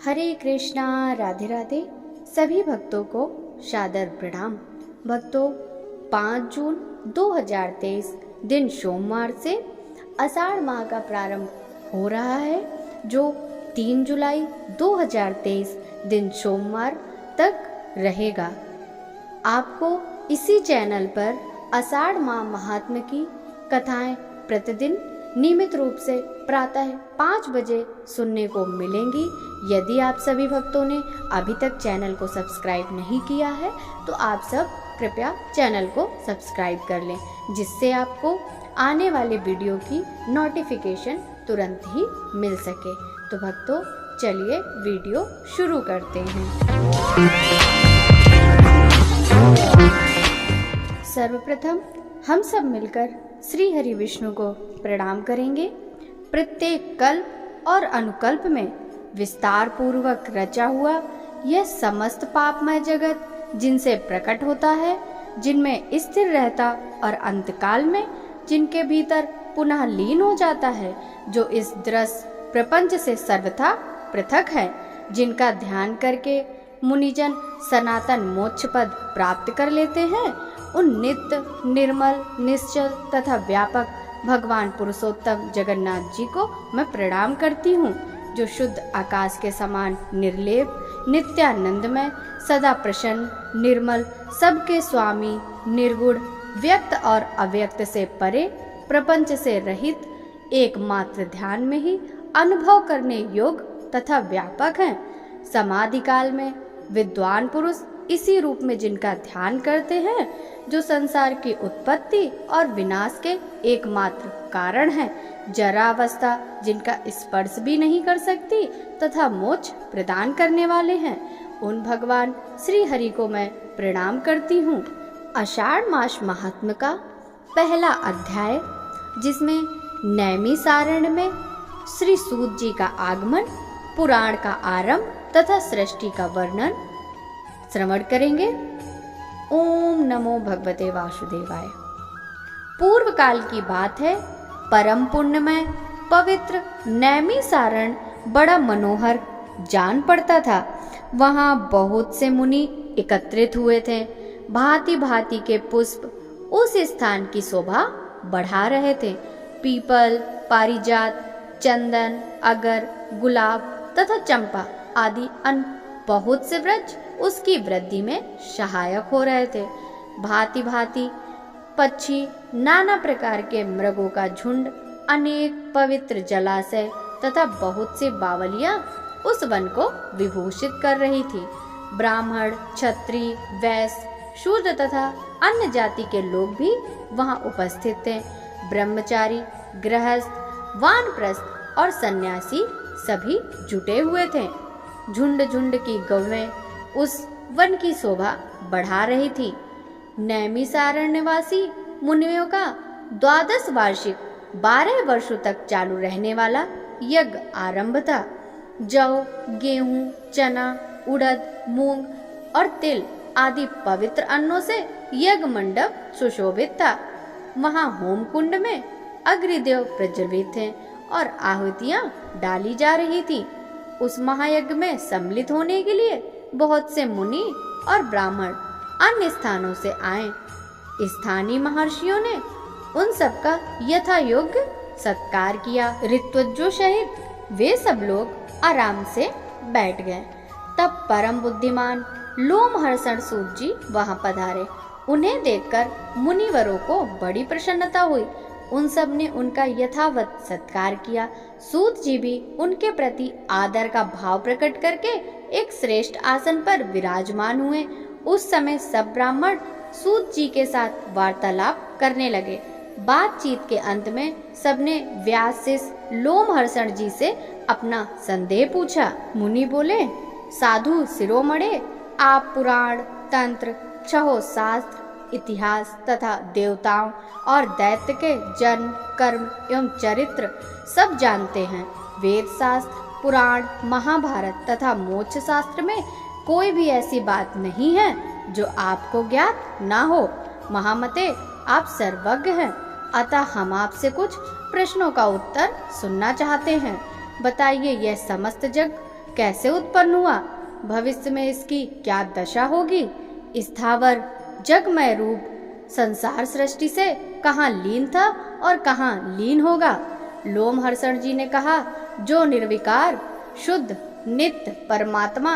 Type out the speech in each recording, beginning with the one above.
हरे कृष्णा, राधे राधे। सभी भक्तों को सादर प्रणाम। भक्तों, 5 जून 2023 दिन सोमवार से आषाढ़ माह का प्रारंभ हो रहा है, जो 3 जुलाई 2023 दिन सोमवार तक रहेगा। आपको इसी चैनल पर आषाढ़ माह महात्म्य की कथाएं प्रतिदिन नियमित रूप से प्रातः 5 बजे सुनने को मिलेंगी। यदि आप सभी भक्तों ने अभी तक चैनल को सब्सक्राइब नहीं किया है तो आप सब कृपया चैनल को सब्सक्राइब कर लें, जिससे आपको आने वाले वीडियो की नोटिफिकेशन तुरंत ही मिल सके। तो भक्तों, चलिए वीडियो शुरू करते हैं। सर्वप्रथम हम सब मिलकर श्री हरि विष्णु को प्रणाम करेंगे। प्रत्येक कल्प और अनुकल्प में विस्तार पूर्वक रचा हुआ यह समस्त पापमय जगत जिनसे प्रकट होता है, जिनमें स्थिर रहता और अंतकाल में जिनके भीतर पुनः लीन हो जाता है, जो इस दृश्य प्रपंच से सर्वथा पृथक है, जिनका ध्यान करके मुनिजन सनातन मोक्ष पद प्राप्त कर लेते हैं, उन नित्य निर्मल निश्चल तथा व्यापक भगवान पुरुषोत्तम जगन्नाथ जी को मैं प्रणाम करती हूँ, जो शुद्ध आकाश के समान निर्लेप नित्यानंदमय सदा प्रसन्न निर्मल सबके स्वामी निर्गुण व्यक्त और अव्यक्त से परे प्रपंच से रहित एकमात्र ध्यान में ही अनुभव करने योग्य तथा व्यापक हैं। समाधि काल में विद्वान पुरुष इसी रूप में जिनका ध्यान करते हैं, जो संसार की उत्पत्ति और विनाश के एकमात्र कारण है, जरा अवस्था जिनका स्पर्श भी नहीं कर सकती तथा मोक्ष प्रदान करने वाले हैं, उन भगवान श्री हरि को मैं प्रणाम करती हूँ। आषाढ़ मास महात्म्य का पहला अध्याय, जिसमें नैमिषारण्य में श्री सूत जी का आगमन, पुराण का आरंभ तथा सृष्टि का वर्णन श्रवण करेंगे। ओम नमो भगवते वासुदेवाय। पूर्व काल की बात है, परम पुण्यमय पवित्र नैमिषारण बड़ा मनोहर जान पड़ता था। वहाँ बहुत से मुनि एकत्रित हुए थे। भांति भांति के पुष्प उस स्थान की शोभा बढ़ा रहे थे। पीपल, पारिजात, चंदन, अगर, गुलाब तथा चंपा आदि अन्य बहुत से वृक्ष उसकी वृद्धि में सहायक हो रहे थे। भांति भांति पक्षी, नाना प्रकार के मृगों का झुंड, अनेक पवित्र जलाशय तथा बहुत सी बावलियां उस वन को विभूषित कर रही थी। ब्राह्मण, क्षत्रिय, वैश्य, शूद्र तथा अन्य जाति के लोग भी वहां उपस्थित थे। ब्रह्मचारी, गृहस्थ, वानप्रस्थ और सन्यासी सभी जुटे हुए थे। झुंड झुंड की गौएं उस वन की शोभा बढ़ा रही थी। नैमिषारण्यवासी मुनियों का 12 वार्षिक 12 वर्षों तक चालू रहने वाला यज्ञ आरंभ था। जौ, गेहूं, चना, उड़द, मूंग और तिल आदि पवित्र अन्नों से यज्ञ मंडप सुशोभित था। वहां होम कुंड में अग्निदेव प्रज्वलित थे और आहुतियां डाली जा रही थी। उस महायज्ञ में सम्मिलित होने के लिए बहुत से मुनि और ब्राह्मण अन्य स्थानों से आए। स्थानीय महर्षियों ने उन सबका यथा योग्य सत्कार किया। ऋत्विजों सहित वे सब लोग आराम से बैठ गए। तब परम बुद्धिमान लोमहर्षण सूत जी वहां पधारे। उन्हें देखकर मुनिवरों को बड़ी प्रसन्नता हुई। उन सब ने उनका यथावत सत्कार किया। सूत जी भी उनके प्रति आदर का भाव प्रकट करके एक श्रेष्ठ आसन पर विराजमान हुए। उस समय सब ब्राह्मण सूत जी के साथ वार्तालाप करने लगे। बातचीत के अंत में सबने व्यास शिष्य लोमहर्षण जी से अपना संदेह पूछा। मुनि बोले, साधु शिरोमणे, आप पुराण, तंत्र, छहो शास्त्र, इतिहास तथा देवताओं और दैत्य के जन्म, कर्म एवं चरित्र सब जानते हैं। वेद शास्त्र, पुराण, महाभारत तथा मोक्ष शास्त्र में कोई भी ऐसी बात नहीं है जो आपको ज्ञात ना हो। महामते, आप सर्वज्ञ हैं, अतः हम आपसे कुछ प्रश्नों का उत्तर सुनना चाहते हैं। बताइए, यह समस्त जग कैसे उत्पन्न हुआ, भविष्य में इसकी क्या दशा होगी, स्थावर जगमय रूप संसार सृष्टि से कहाँ लीन था और कहाँ लीन होगा। लोमहर्षण जी ने कहा, जो निर्विकार शुद्ध नित्य परमात्मा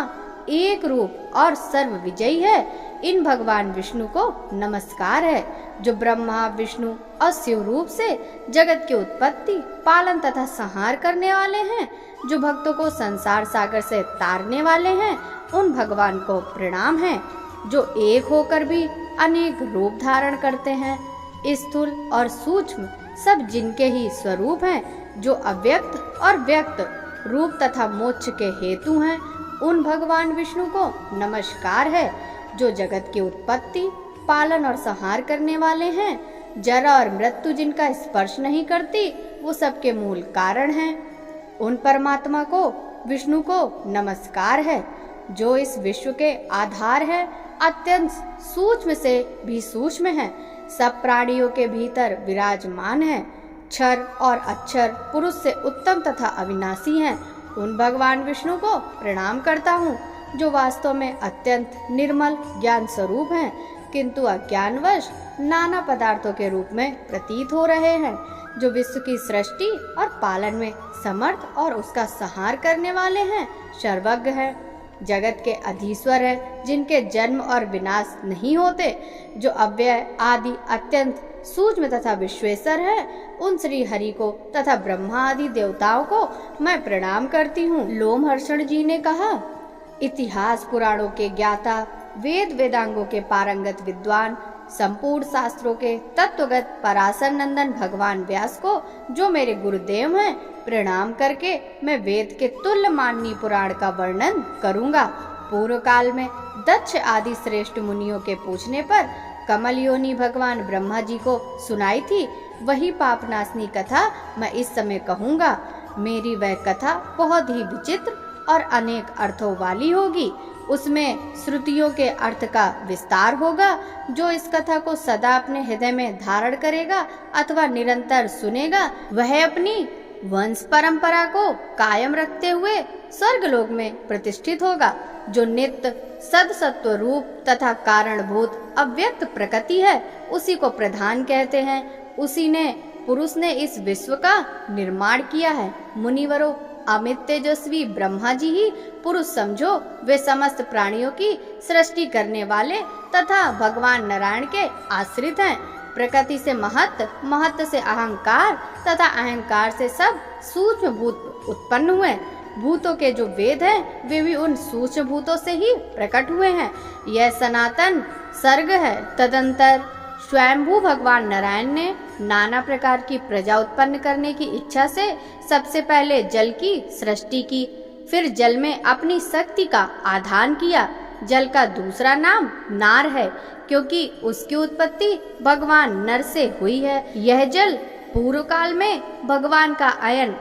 एक रूप और सर्व विजयी है, इन भगवान विष्णु को नमस्कार है। जो ब्रह्मा विष्णु और शिव रूप से जगत की उत्पत्ति पालन तथा संहार करने वाले हैं, जो भक्तों को संसार सागर से तारने वाले हैं, उन भगवान को प्रणाम है। जो एक होकर भी अनेक रूप धारण करते हैं, स्थूल और सूक्ष्म सब जिनके ही स्वरूप हैं, जो अव्यक्त और व्यक्त रूप तथा मोक्ष के हेतु हैं, उन भगवान विष्णु को नमस्कार है। जो जगत की उत्पत्ति पालन और संहार करने वाले हैं, जरा और मृत्यु जिनका स्पर्श नहीं करती, वो सबके मूल कारण हैं, उन परमात्मा को विष्णु को नमस्कार है। जो इस विश्व के आधार है, अत्यंत सूक्ष्म से भी सूक्ष्म है, सब प्राणियों के भीतर विराजमान है, क्षर और अक्षर पुरुष से उत्तम तथा अविनाशी हैं, उन भगवान विष्णु को प्रणाम करता हूँ। जो वास्तव में अत्यंत निर्मल ज्ञान स्वरूप हैं, किंतु अज्ञानवश नाना पदार्थों के रूप में प्रतीत हो रहे हैं। जो विश्व की सृष्टि और पालन में समर्थ और उसका संहार करने वाले हैं, सर्वज्ञ है, जगत के अधीश्वर है, जिनके जन्म और विनाश नहीं होते, जो अव्यय आदि अत्यंत सूक्ष्म तथा विश्वेश्वर है, उन श्री हरि को तथा ब्रह्मा आदि देवताओं को मैं प्रणाम करती हूँ। लोमहर्षण जी ने कहा, इतिहास पुराणों के ज्ञाता, वेद वेदांगों के पारंगत विद्वान, संपूर्ण शास्त्रों के तत्वगत पराशर नंदन भगवान व्यास को, जो मेरे गुरुदेव हैं, प्रणाम करके मैं वेद के तुल्य माननीय पुराण का वर्णन करूंगा। पूर्व काल में दक्ष आदि श्रेष्ठ मुनियों के पूछने पर कमल योनि भगवान ब्रह्मा जी को सुनाई थी, वही पापनाशनी कथा मैं इस समय कहूँगा। मेरी वह कथा बहुत ही विचित्र और अनेक अर्थों वाली होगी। उसमें श्रुतियों के अर्थ का विस्तार होगा। जो इस कथा को सदा अपने हृदय में धारण करेगा अथवा निरंतर सुनेगा, वह अपनी वंश परंपरा को कायम रखते हुए स्वर्गलोक में प्रतिष्ठित होगा। जो नित्य सद सत्व रूप तथा कारणभूत अव्यक्त प्रकृति है, उसी को प्रधान कहते हैं। उसी ने पुरुष ने इस विश्व का निर्माण किया है। मुनिवरों, अमित तेजस्वी ब्रह्मा जी ही पुरुष समझो, वे समस्त प्राणियों की सृष्टि करने वाले तथा भगवान नारायण के आश्रित हैं। प्रकृति से महत्व, महत्व से अहंकार तथा अहंकार से सब सूक्ष्म भूत उत्पन्न हुए। भूतों के जो वेद हैं, वे भी उन सूक्ष्म भूतों से ही प्रकट हुए हैं। यह सनातन सर्ग है। तदंतर स्वयंभू भगवान नारायण ने नाना प्रकार की प्रजा उत्पन्न करने की इच्छा से सबसे पहले जल की सृष्टि की, फिर जल में अपनी शक्ति का आधान किया। जल का दूसरा नाम नार है, क्योंकि उसकी उत्पत्ति भगवान नर से हुई है। यह जल पूर्व काल में भगवान का अयन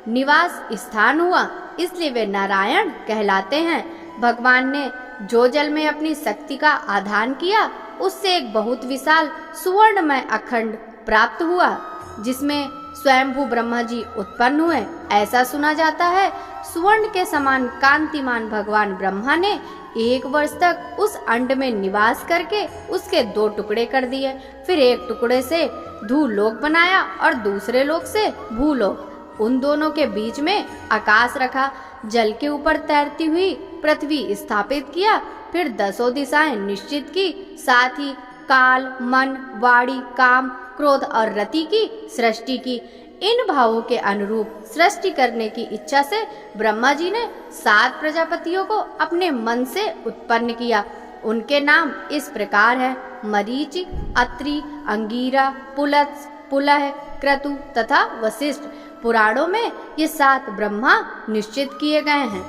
निवास स्थान हुआ, इसलिए वे नारायण कहलाते हैं। भगवान ने जो जल में अपनी शक्ति का आधान किया, उससे एक बहुत विशाल सुवर्णमय अखंड प्राप्त हुआ, जिसमें स्वयंभू ब्रह्मा जी उत्पन्न हुए। ऐसा सुना जाता है, सुवर्ण के समान कांतिमान भगवान ब्रह्मा ने 1 वर्ष तक उस अंड में निवास करके उसके 2 टुकड़े कर दिए। फिर एक टुकड़े से धूलोक बनाया और दूसरे लोक से भूलोक। उन दोनों के बीच में आकाश रखा। जल के ऊपर तैरती हुई पृथ्वी स्थापित किया। फिर 10 दिशाएं निश्चित की, साथ ही काल, मन, वाणी, काम, क्रोध और रति की सृष्टि की। इन भावों के अनुरूप सृष्टि करने की इच्छा से ब्रह्मा जी ने 7 प्रजापतियों को अपने मन से उत्पन्न किया। उनके नाम इस प्रकार है: मरीच, अत्रि, अंगीरा, पुलत्स, पुलह, क्रतु तथा वशिष्ठ। पुराणों में ये 7 ब्रह्मा निश्चित किए गए हैं।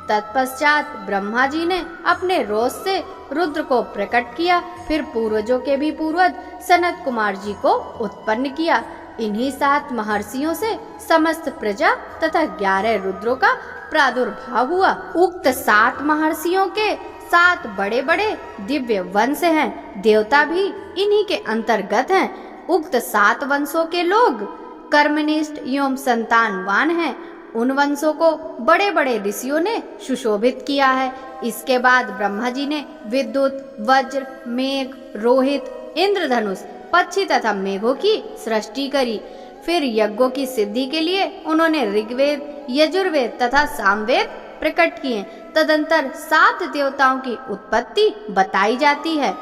तत्पश्चात ब्रह्मा जी ने अपने रोष से रुद्र को प्रकट किया। फिर पूर्वजों के भी पूर्वज सनत कुमार जी को उत्पन्न किया। इन्हीं 7 महर्षियों से समस्त प्रजा तथा 11 रुद्रों का प्रादुर्भाव हुआ। उक्त 7 महर्षियों के 7 बड़े बड़े दिव्य वंश हैं। देवता भी इन्हीं के अंतर्गत हैं। उक्त 7 वंशों के लोग कर्मनिष्ठ एवं संतानवान हैं। उन वंशों को बड़े बड़े ऋषियों ने सुशोभित किया है। इसके बाद ब्रह्मा जी ने विद्युत, वज्र, मेघ, रोहित, इंद्रधनुष, पक्षी तथा मेघों की सृष्टि करी। फिर यज्ञों की सिद्धि के लिए उन्होंने ऋग्वेद, यजुर्वेद तथा सामवेद प्रकट किए। तदंतर 7 देवताओं की उत्पत्ति बताई जाती है।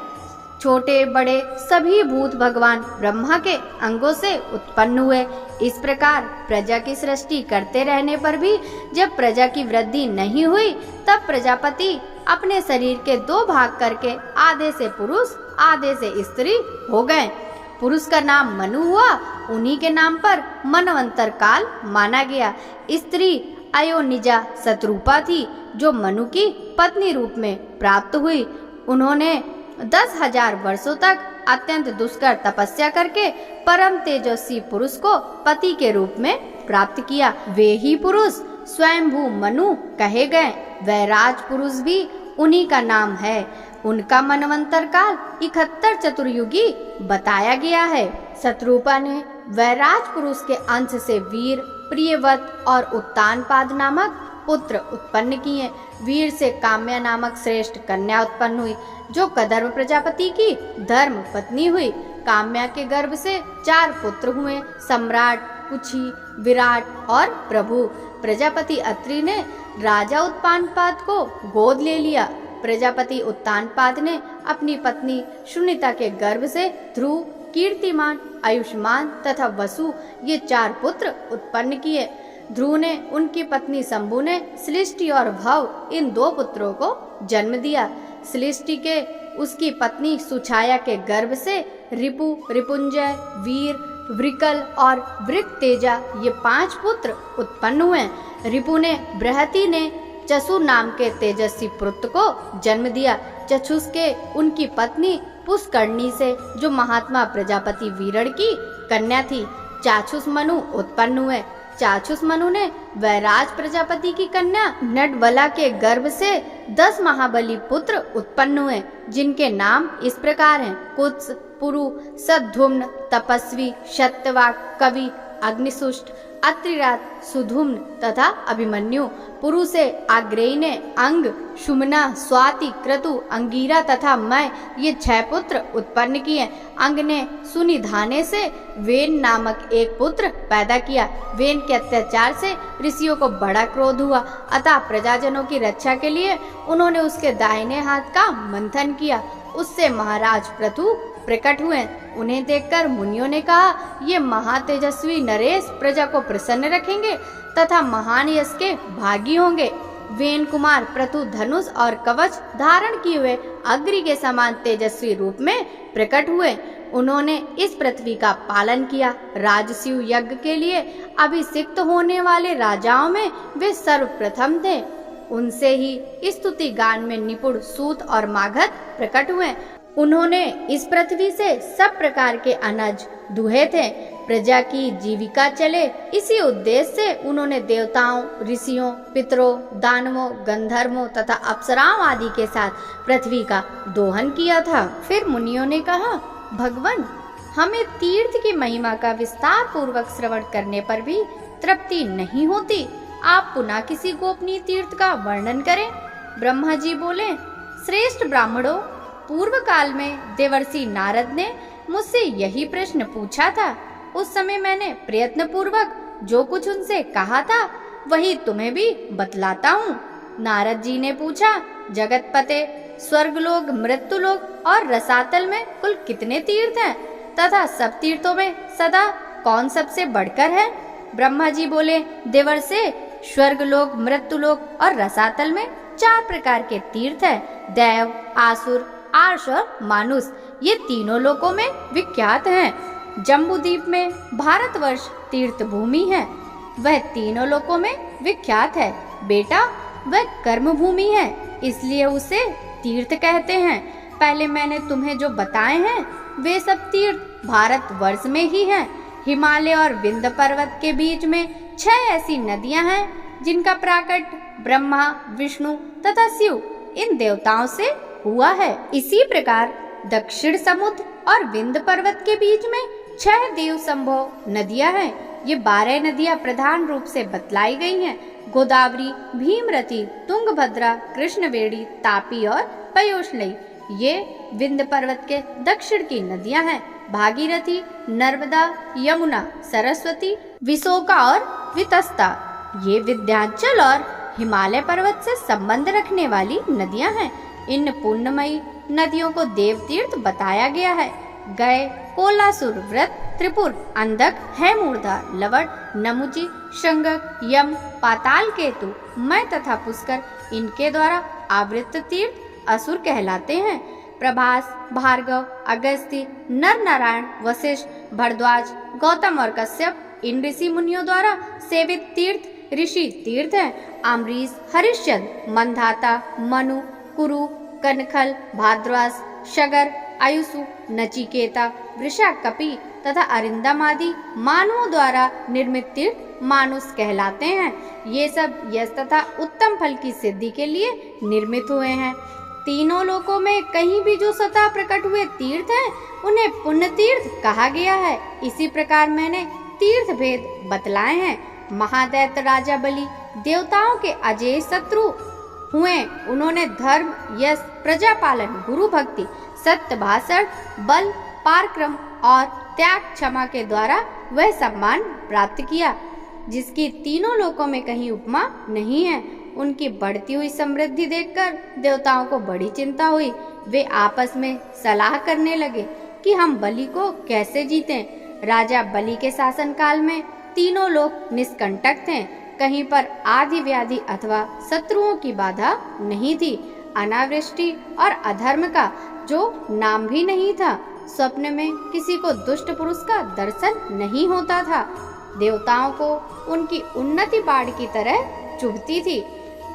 छोटे बड़े सभी भूत भगवान ब्रह्मा के अंगों से उत्पन्न हुए। इस प्रकार प्रजा की सृष्टि करते रहने पर भी जब प्रजा की वृद्धि नहीं हुई, तब प्रजापति अपने शरीर के 2 भाग करके आधे से पुरुष आधे से स्त्री हो गए। पुरुष का नाम मनु हुआ, उन्हीं के नाम पर मनवंतर काल माना गया। स्त्री अयोनिजा शतरूपा थी, जो मनु की पत्नी रूप में प्राप्त हुई। उन्होंने 10,000 वर्षों तक अत्यंत दुष्कर तपस्या करके परम तेजस्वी पुरुष को पति के रूप में प्राप्त किया। वे ही पुरुष स्वयंभू मनु कहे गए। वह राज पुरुष भी उन्हीं का नाम है। उनका मनवंतर काल 71 चतुर्युगी बताया गया है। शतरूपा ने वह राज पुरुष के अंश से वीर, प्रियव्रत और उत्तानपाद नामक पुत्र उत्पन्न किए। वीर से काम्या नामक श्रेष्ठ कन्या उत्पन्न हुई, जो कदर्व प्रजापति की धर्म पत्नी हुई। काम्या के गर्भ से 4 पुत्र हुए, सम्राट, कुशी, विराट और प्रभु। प्रजापति अत्रि ने राजा उत्तानपाद को गोद ले लिया। प्रजापति उत्तानपाद ने अपनी पत्नी सुनीता के गर्भ से ध्रुव, कीर्तिमान, आयुष्मान तथा वसु ये 4 पुत्र उत्पन्न किए। ध्रुव ने उनकी पत्नी शंभु ने सृष्टि और भव इन 2 पुत्रों को जन्म दिया। सृष्टि के उसकी पत्नी सुछाया के गर्भ से रिपु, रिपुंजय, वीर, वृकल और वृकतेजा ये 5 पुत्र उत्पन्न हुए। रिपु ने बृहति ने चसु नाम के तेजस्वी पुत्र को जन्म दिया। चक्षुष के उनकी पत्नी पुष्करणी से, जो महात्मा प्रजापति वीरण की कन्या थी, चाक्षुष मनु उत्पन्न हुए। चाक्षुष मनु ने वैराज प्रजापति की कन्या नटबला के गर्भ से 10 महाबली पुत्र उत्पन्न हुए, जिनके नाम इस प्रकार हैं: कुत्स, पुरु, सद्धुम्न, तपस्वी, सत्यवाक, कवि, अग्निशुष्ट, अत्रिरात, सुधुम्न तथा अभिमन्यु। पुरु से आग्रेय ने अंग, शुमना, स्वाति, क्रतु, अंगीरा तथा मैं ये 6 पुत्र उत्पन्न किए। अंग ने सुनिधाने से वेन नामक एक पुत्र पैदा किया। वेन के अत्याचार से ऋषियों को बड़ा क्रोध हुआ, अतः प्रजाजनों की रक्षा के लिए उन्होंने उसके दाहिने हाथ का मंथन किया। उससे महाराज पृथु प्रकट हुए। उन्हें देखकर मुनियों ने कहा, ये महातेजस्वी नरेश प्रजा को प्रसन्न रखेंगे तथा महान यश के भागी होंगे। वेन कुमार पृथु धनुष और कवच धारण किए हुए अग्नि के समान तेजस्वी रूप में प्रकट हुए। उन्होंने इस पृथ्वी का पालन किया। राजसूय यज्ञ के लिए अभिषिक्त होने वाले राजाओं में वे सर्वप्रथम थे। उनसे ही स्तुति गान में निपुण सूत और मागध प्रकट हुए। उन्होंने इस पृथ्वी से सब प्रकार के अनाज दुहे थे। प्रजा की जीविका चले, इसी उद्देश्य से उन्होंने देवताओं, ऋषियों, पितरों, दानवों, गंधर्वों तथा अप्सराओं आदि के साथ पृथ्वी का दोहन किया था। फिर मुनियों ने कहा, भगवान, हमें तीर्थ की महिमा का विस्तार पूर्वक श्रवण करने पर भी तृप्ति नहीं होती। आप पुनः किसी गोपनीय तीर्थ का वर्णन करें। ब्रह्मा जी बोले, श्रेष्ठ ब्राह्मणों, पूर्व काल में देवर्षि नारद ने मुझसे यही प्रश्न पूछा था। उस समय मैंने प्रयत्न पूर्वक जो कुछ उनसे कहा था वही तुम्हें भी बतलाता हूँ। नारद जी ने पूछा, जगतपते, स्वर्गलोक, मृत्युलोक और रसातल में कुल कितने तीर्थ हैं तथा सब तीर्थों में सदा कौन सबसे बढ़कर है? ब्रह्मा जी बोले, देवर्षि, स्वर्गलोक, मृत्युलोक और रसातल में 4 प्रकार के तीर्थ है। देव, आसुर, आर्ष और मानुष ये तीनों लोकों में विख्यात हैं। जम्बूद्वीप में भारतवर्ष तीर्थ भूमि है, वह तीनों लोकों में विख्यात है। बेटा, वह कर्म भूमि है, इसलिए उसे तीर्थ कहते हैं। पहले मैंने तुम्हें जो बताए हैं वे सब तीर्थ भारतवर्ष में ही हैं। हिमालय और विंध्य पर्वत के बीच में 6 ऐसी नदियां हैं जिनका प्राकट ब्रह्मा, विष्णु तथा शिव इन देवताओं से हुआ है। इसी प्रकार दक्षिण समुद्र और विंध्य पर्वत के बीच में 6 देव संभव नदियां हैं। ये 12 नदियां प्रधान रूप से बतलाई गई हैं। गोदावरी, भीमरती, तुंगभद्रा, कृष्णवेणी, तापी और पयोष्णी ये विंध्य पर्वत के दक्षिण की नदियां हैं। भागीरथी, नर्मदा, यमुना, सरस्वती, विशोका और वितस्ता ये विंध्याचल और हिमालय पर्वत से संबंध रखने वाली नदियां हैं। इन पुण्यमयी नदियों को देवतीर्थ बताया गया है। गए, कोलासुर, व्रत, त्रिपुर, अंधक, हैमूर्धा, लवट, नमुची, शंगक, यम, पाताल केतु, मय तथा पुष्कर इनके द्वारा आवृत तीर्थ असुर कहलाते हैं। प्रभास, भार्गव, अगस्त्य, नर नारायण, वशिष्ठ, भरद्वाज, गौतम और कश्यप इन ऋषि मुनियों द्वारा सेवित तीर्थ ऋषि तीर्थ हैं। अम्बरीश, हरिश्चंद्र, मंधाता, मनु, कुरु, कनखल, भाद्रवास, शगर, आयुषु, नचिकेता, वृषा, कपि तथा अरिंदम आदि मानवों द्वारा निर्मित तीर्थ मानुष कहलाते हैं। ये सब यश तथा उत्तम फल की सिद्धि के लिए निर्मित हुए हैं। तीनों लोकों में कहीं भी जो सतह प्रकट हुए तीर्थ हैं उन्हें पुण्य तीर्थ कहा गया है। इसी प्रकार मैंने तीर्थ भेद बतलाए हैं। महादैत्य राजा बलि देवताओं के अजेय शत्रु हुए। उन्होंने धर्म, यश, प्रजा पालन, गुरु भक्ति, सत्य भाषण, बल, पराक्रम और त्याग क्षमा के द्वारा वह सम्मान प्राप्त किया जिसकी तीनों लोकों में कहीं उपमा नहीं है। उनकी बढ़ती हुई समृद्धि देखकर देवताओं को बड़ी चिंता हुई। वे आपस में सलाह करने लगे कि हम बलि को कैसे जीतें। राजा बलि के शासन काल में तीनों लोग निष्कंटक थे। कहीं पर आदि व्याधि अथवा शत्रुओं की बाधा नहीं थी। अनावृष्टि और अधर्म का जो नाम भी नहीं था। स्वप्न में किसी को दुष्ट पुरुष का दर्शन नहीं होता था। देवताओं को उनकी उन्नति बाढ़ की तरह चुभती थी।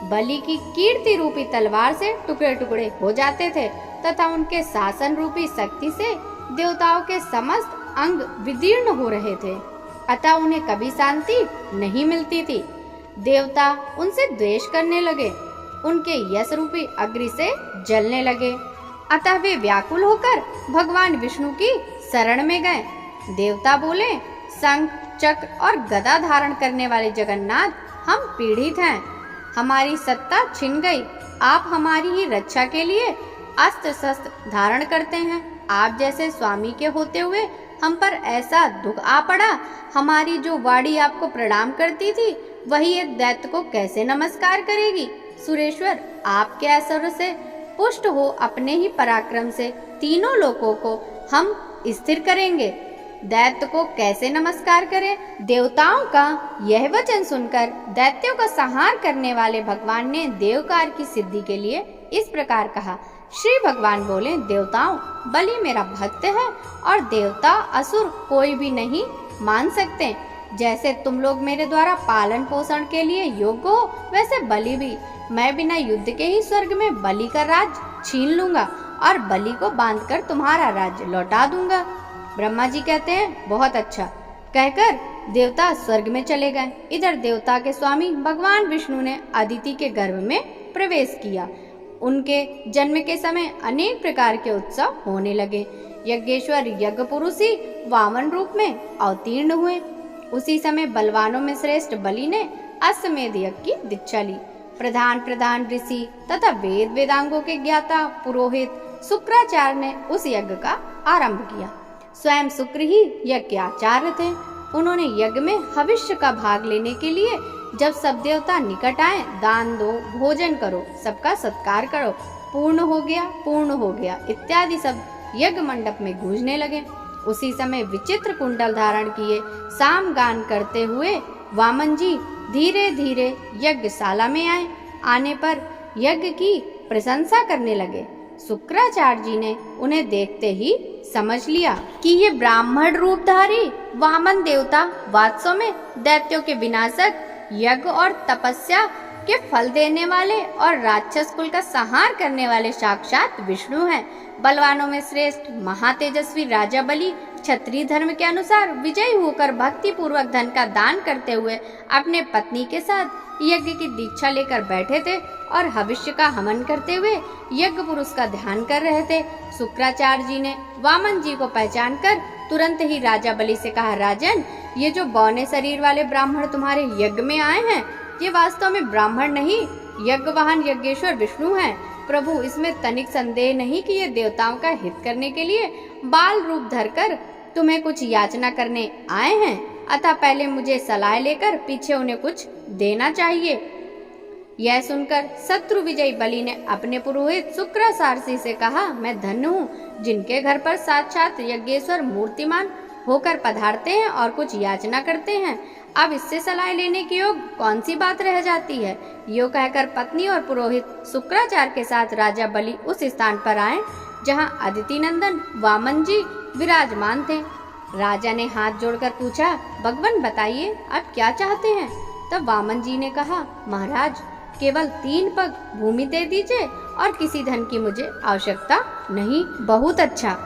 बलि की कीर्ति रूपी तलवार से टुकड़े टुकड़े हो जाते थे तथा उनके शासन रूपी शक्ति से देवताओं के समस्त अंग विदीर्ण हो रहे थे। अतः उन्हें कभी शांति नहीं मिलती थी। देवता उनसे द्वेष करने लगे, उनके यश रूपी अग्नि से जलने लगे। अतः वे व्याकुल होकर भगवान विष्णु की शरण में गए। देवता बोले, शंख, चक्र और गदा धारण करने वाले जगन्नाथ, हम पीड़ित हैं, हमारी सत्ता छिन गई। आप हमारी ही रक्षा के लिए अस्त्र शस्त्र धारण करते हैं। आप जैसे स्वामी के होते हुए हम पर ऐसा दुख आ पड़ा। हमारी जो वाणी आपको प्रणाम करती थी वही एक दैत्य को कैसे नमस्कार करेगी। सुरेश्वर, आपके ऐश्वर्य से पुष्ट हो अपने ही पराक्रम से तीनों लोकों को हम स्थिर करेंगे। दैत्य को कैसे नमस्कार करें। देवताओं का यह वचन सुनकर दैत्यों का संहार करने वाले भगवान ने देवकार की सिद्धि के लिए इस प्रकार कहा। श्री भगवान बोले, देवताओं, बलि मेरा भक्त है और देवता असुर कोई भी नहीं मान सकते। जैसे तुम लोग मेरे द्वारा पालन पोषण के लिए योग्य हो, वैसे बलि भी। मैं बिना युद्ध के ही स्वर्ग में बलि का राज छीन लूंगा और बलि को बांधकर तुम्हारा राज्य लौटा दूंगा। ब्रह्मा जी कहते हैं, बहुत अच्छा। कहकर देवता स्वर्ग में चले गए। इधर देवता के स्वामी भगवान विष्णु ने अदिति के गर्भ में प्रवेश किया। उनके जन्म के समय अनेक प्रकार के उत्सव होने लगे। यज्ञेश्वर यज्ञ पुरुष ही वामन रूप में अवतीर्ण हुए। उसी समय बलवानों में श्रेष्ठ बलि ने अश्वमेध यज्ञ की दीक्षा ली। प्रधान ऋषि तथा वेद वेदांगों के ज्ञाता पुरोहित शुक्राचार्य ने उस यज्ञ का आरंभ किया। स्वयं शुक्र ही यज्ञ के आचार्य थे। उन्होंने यज्ञ में हविष्य का भाग लेने के लिए जब सब देवता निकट आए, दान दो, भोजन करो, सबका सत्कार करो, पूर्ण हो गया इत्यादि सब यज्ञ मंडप में गूंजने लगे। उसी समय विचित्र कुंडल धारण किए साम गान करते हुए वामन जी धीरे धीरे यज्ञशाला में आए। आने पर यज्ञ की प्रशंसा करने लगे। शुक्राचार्य जी ने उन्हें देखते ही समझ लिया कि ये ब्राह्मण रूपधारी वामन देवता वास्तव में दैत्यों के विनाशक, यज्ञ और तपस्या के फल देने वाले और राक्षस कुल का संहार करने वाले साक्षात विष्णु हैं। बलवानों में श्रेष्ठ महातेजस्वी राजा बलि क्षत्रिय धर्म के अनुसार विजयी होकर भक्ति पूर्वक धन का दान करते हुए अपने पत्नी के साथ यज्ञ की दीक्षा लेकर बैठे थे और भविष्य का हवन करते हुए यज्ञ पुरुष का ध्यान कर रहे थे। शुक्राचार्य जी ने वामन जी को पहचान कर तुरंत ही राजा बलि से कहा, राजन, ये जो बौने शरीर वाले ब्राह्मण तुम्हारे यज्ञ में आए हैं, ये वास्तव में ब्राह्मण नहीं, यज्ञवाहन यज्ञेश्वर विष्णु हैं। प्रभु, इसमें तनिक संदेह नहीं कि ये देवताओं का हित करने के लिए बाल रूप धरकर तुम्हें कुछ याचना करने आए हैं। अतः पहले मुझे सलाह लेकर पीछे उन्हें कुछ देना चाहिए। यह सुनकर शत्रु विजयी बलि ने अपने पुरोहित शुक्राचार्य से कहा, मैं धन्य हूँ जिनके घर पर साक्षात यज्ञेश्वर मूर्तिमान होकर पधारते हैं और कुछ याचना करते हैं। अब इससे सलाह लेने की योग कौन सी बात रह जाती है। यो कहकर पत्नी और पुरोहित शुक्राचार्य के साथ राजा बलि उस स्थान पर आए जहाँ अदिति नंदन वामन जी विराजमान थे। राजा ने हाथ जोड़कर पूछा, भगवान बताइए आप क्या चाहते हैं। तब वामन जी ने कहा, महाराज केवल 3 पग भूमि दे दीजिए और किसी धन की मुझे आवश्यकता नहीं। बहुत अच्छा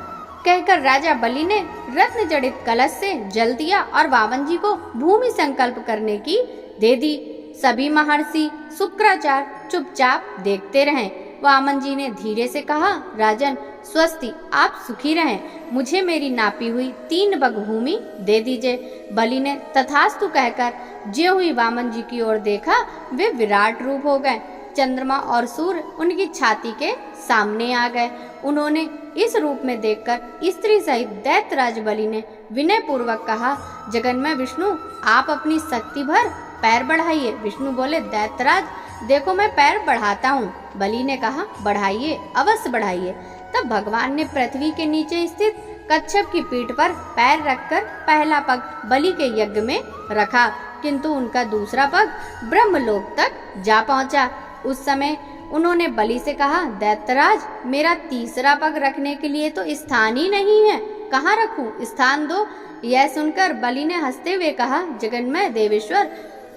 कहकर राजा बलि ने रत्न जड़ित कलश से जल दिया और वामन जी को भूमि संकल्प करने की दे दी। सभी महर्षि शुक्राचार्य चुपचाप देखते रहे। वामन जी ने धीरे से कहा, राजन स्वस्ति, आप सुखी रहें, मुझे मेरी नापी हुई 3 पग भूमि दे दीजिए। बलि ने तथास्तु कहकर ज्यों ही वामन जी की ओर देखा, वे विराट रूप हो गए। चंद्रमा और सूर्य उनकी छाती के सामने आ गए। उन्होंने इस रूप में देखकर स्त्री सहित दैत्यराज बलि ने विनय पूर्वक कहा, जगन्मय विष्णु, आप अपनी शक्ति भर पैर बढ़ाइए। विष्णु बोले, दैत्यराज देखो मैं पैर बढ़ाता हूँ। बलि ने कहा, बढ़ाइए, अवश्य बढ़ाइए। तब भगवान ने पृथ्वी के नीचे स्थित कच्छप की पीठ पर पैर रखकर पहला पग बलि के यज्ञ में रखा, किंतु उनका दूसरा पग ब्रह्मलोक तक जा पहुंचा। उस समय उन्होंने बलि से कहा, दैत्यराज मेरा तीसरा पग रखने के लिए तो स्थान ही नहीं है, कहाँ रखूं, स्थान दो। यह सुनकर बलि ने हंसते हुए कहा, जगन्मय देवेश्वर,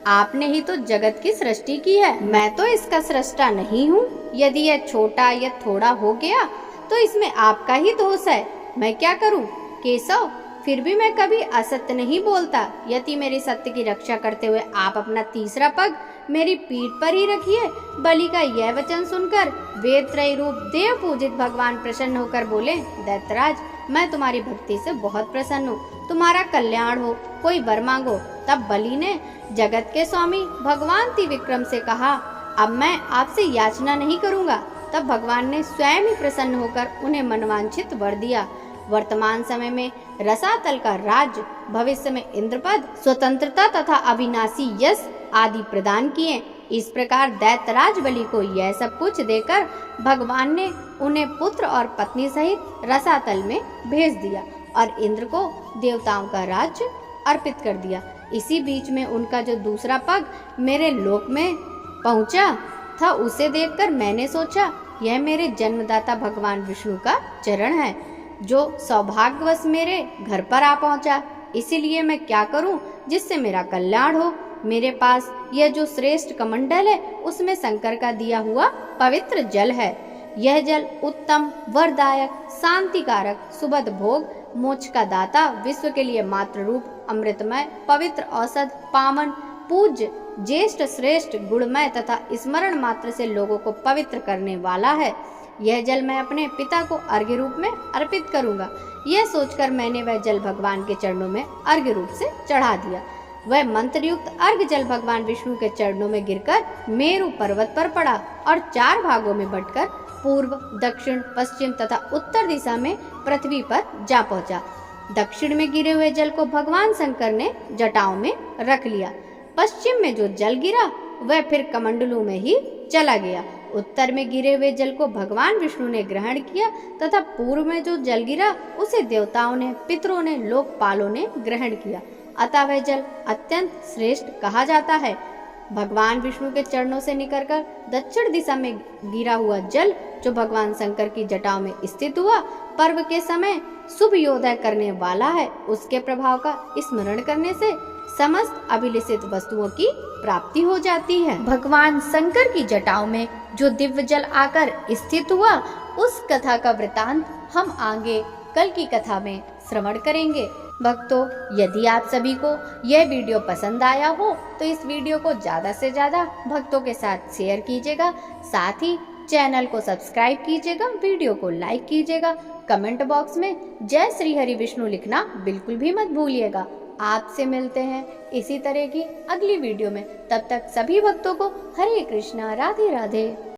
आपने ही तो जगत की सृष्टि की है, मैं तो इसका सृष्टा नहीं हूँ। यदि यह छोटा या थोड़ा हो गया तो इसमें आपका ही दोष है, मैं क्या करूँ। केशव, फिर भी मैं कभी असत्य नहीं बोलता। यदि मेरी सत्य की रक्षा करते हुए आप अपना तीसरा पग मेरी पीठ पर ही रखिए। बलि का यह वचन सुनकर वेद त्रय रूप देव पूजित भगवान प्रसन्न होकर बोले, दैत्यराज मैं तुम्हारी भक्ति से बहुत प्रसन्न हूँ, तुम्हारा कल्याण हो, कोई वर मांगो। तब बलि ने जगत के स्वामी भगवान त्रिविक्रम से कहा, अब मैं आपसे याचना नहीं करूँगा। तब भगवान ने स्वयं ही प्रसन्न होकर उन्हें मनवांछित वर दिया। वर्तमान समय में रसातल का राज्य, भविष्य में इंद्रपद, स्वतंत्रता तथा अविनाशी यश आदि प्रदान किए। इस प्रकार दैत्यराज बलि को यह सब कुछ देकर भगवान ने उन्हें पुत्र और पत्नी सहित रसातल में भेज दिया और इंद्र को देवताओं का राज्य अर्पित कर दिया। इसी बीच में उनका जो दूसरा पग मेरे लोक में पहुंचा था, उसे देखकर मैंने सोचा, यह मेरे जन्मदाता भगवान विष्णु का चरण है, जो सौभाग्यवश मेरे घर पर आ पहुंचा। इसीलिए मैं क्या करूं जिससे मेरा कल्याण हो। मेरे पास यह जो श्रेष्ठ कमंडल है, उसमें शंकर का दिया हुआ पवित्र जल है। यह जल उत्तम, वरदायक, शांतिकारक, सुबद भोग, मोक्ष का दाता, विश्व के लिए मात्र रूप, अमृतमय, पवित्र औषध, पावन, पूज्य, ज्येष्ठ, श्रेष्ठ, गुणमय तथा स्मरण मात्र से लोगों को पवित्र करने वाला है। यह जल मैं अपने पिता को अर्घ्य रूप में अर्पित करूंगा। यह सोचकर मैंने वह जल भगवान के चरणों में अर्घ्य रूप से चढ़ा दिया। वह मंत्र युक्त अर्घ्य जल भगवान विष्णु के चरणों में गिरकर मेरु पर्वत पर पड़ा और 4 भागों में बंटकर पूर्व, दक्षिण, पश्चिम तथा उत्तर दिशा में पृथ्वी पर जा पहुंचा। दक्षिण में गिरे हुए जल को भगवान शंकर ने जटाओं में रख लिया। पश्चिम में जो जल गिरा वह फिर कमंडलू में ही चला गया। उत्तर में गिरे हुए जल को भगवान विष्णु ने ग्रहण किया तथा पूर्व में जो जल गिरा उसे देवताओं ने, पितरों ने, लोकपालों ने ग्रहण किया। अतः वह जल अत्यंत श्रेष्ठ कहा जाता है। भगवान विष्णु के चरणों से निकलकर दक्षिण दिशा में गिरा हुआ जल जो भगवान शंकर की जटाओं में स्थित हुआ, पर्व के समय शुभ योदय करने वाला है। उसके प्रभाव का स्मरण करने से समस्त अभिलषित वस्तुओं की प्राप्ति हो जाती है। भगवान शंकर की जटाओं में जो दिव्य जल आकर स्थित हुआ, उस कथा का वृतांत हम आगे कल की कथा में श्रवण करेंगे। भक्तों, यदि आप सभी को यह वीडियो पसंद आया हो तो इस वीडियो को ज़्यादा से ज़्यादा भक्तों के साथ शेयर कीजिएगा। साथ ही चैनल को सब्सक्राइब कीजिएगा, वीडियो को लाइक कीजिएगा। कमेंट बॉक्स में जय श्री हरि विष्णु लिखना बिल्कुल भी मत भूलिएगा। आपसे मिलते हैं इसी तरह की अगली वीडियो में। तब तक सभी भक्तों को हरे कृष्णा, राधे राधे।